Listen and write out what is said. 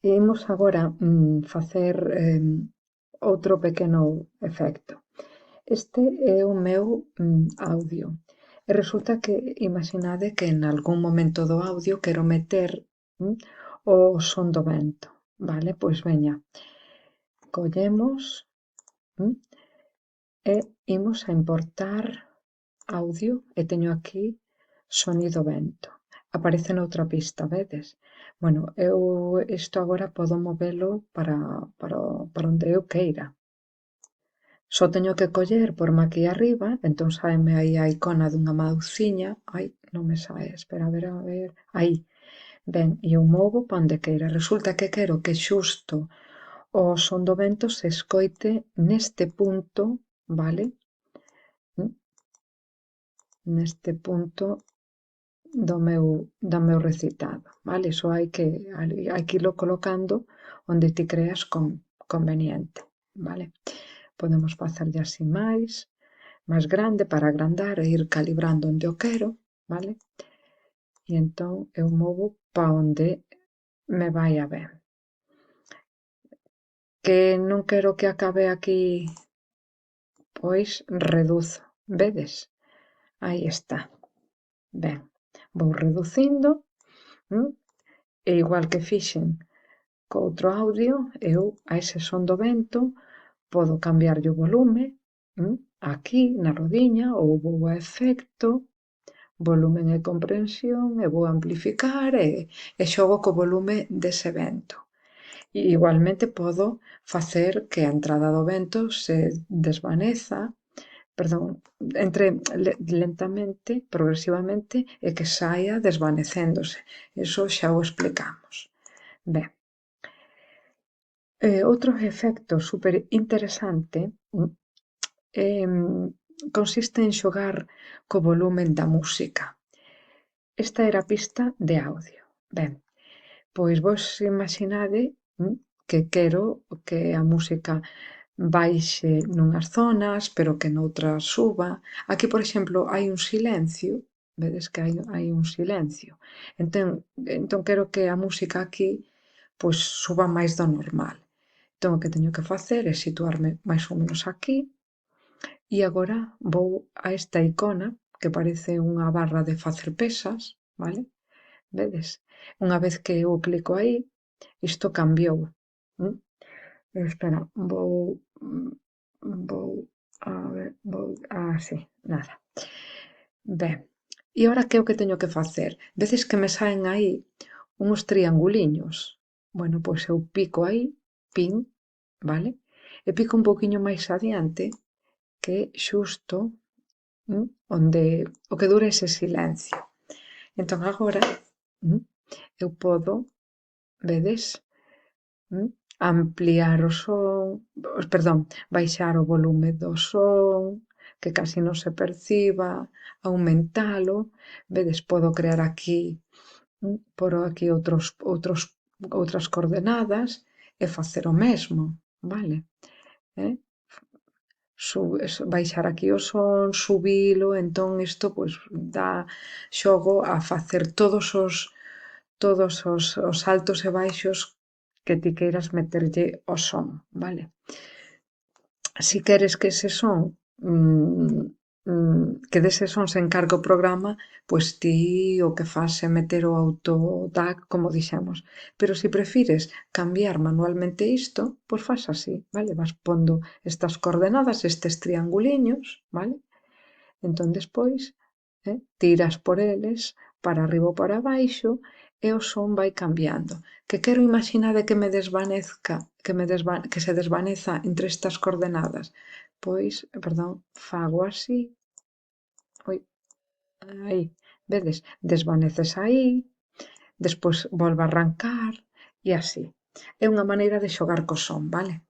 Imos agora facer outro pequeno efecto. Este é o meu audio. E resulta que imaginade que en algún momento do audio quero meter mm, o son do vento, vale? Pois veña, collemos mm, e imos a importar audio e teño aquí sonido vento. Aparece noutra pista, vedes? Bueno, eu isto agora podo movelo para onde eu queira. Só teño que coller porme aquí arriba, entón saeme aí a icona dunha mauciña. Ai, non me sae, espera, a ver, aí. Ben, e eu movo para onde queira. Resulta que quero que xusto o son do vento se escoite neste punto, vale? Mm, Neste punto do meu recitado, vale? Só hai que irlo colocando onde ti creas conveniente, vale? Podemos facerlle así máis grande para agrandar e ir calibrando onde o quero, vale? E entón eu movo para onde me vai a ben. Que non quero que acabe aquí, pois reduzo, vedes? Aí está. Ben, vou reducindo, e igual que fixen co outro audio, eu a ese son do vento podo cambiarlle o volume aquí na rodiña ou vou a efecto, volumen e comprensión e vou amplificar e xogo co volume dese vento. E igualmente podo facer que a entrada do vento se desvaneza, perdón, entre lentamente, progresivamente e que saia desvanecéndose. Eso xa o explicamos. Ben, outro efecto super interesante consiste en xogar co volumen da música. Esta era a pista de audio. Ben, pois vos imaginade que quero que a música baixe nunhas zonas, pero que noutras suba. Aquí, por exemplo, hai un silencio, vedes que hai un silencio. Entón quero que a música aquí pois suba máis do normal. Entón o que teño que facer é situarme máis ou menos aquí e agora vou a esta icona que parece unha barra de facer pesas, vale? Vedes? Unha vez que eu clico aí, isto cambiou. Espera, vou, a ver, sí, nada. Ben, e agora que é o que teño que facer? Veces que me saen aí uns trianguliños. Bueno, pois eu pico aí, pin, vale? E pico un poquinho máis adiante, que xusto onde o que dura ese silencio. Entón agora eu podo, vedes, ampliar o son, perdón, baixar o volume do son, que casi non se perciba, aumentalo, vedes, podo crear aquí, por aquí outras coordenadas e facer o mesmo, vale? Baixar aquí o son, subilo, entón isto pois dá xogo a facer todos os altos e baixos que ti queiras meterlle ao son, vale? Si queres que ese son que dese son se encargue o programa, pois ti o que fas é meter o auto DAC, como dixemos. Pero se prefires cambiar manualmente isto, pois fas así, vale? Vas pondo estas coordenadas, estes trianguliños, vale? Entón despois tiras por eles para arriba ou para abaixo e o son vai cambiando. Que quero imaginade que me desvanezca, que se desvaneza entre estas coordenadas. Pois, perdón, fago así. Oi, aí, vedes? Desvaneces aí, despois volve a arrancar e así. É unha maneira de xogar co son, vale?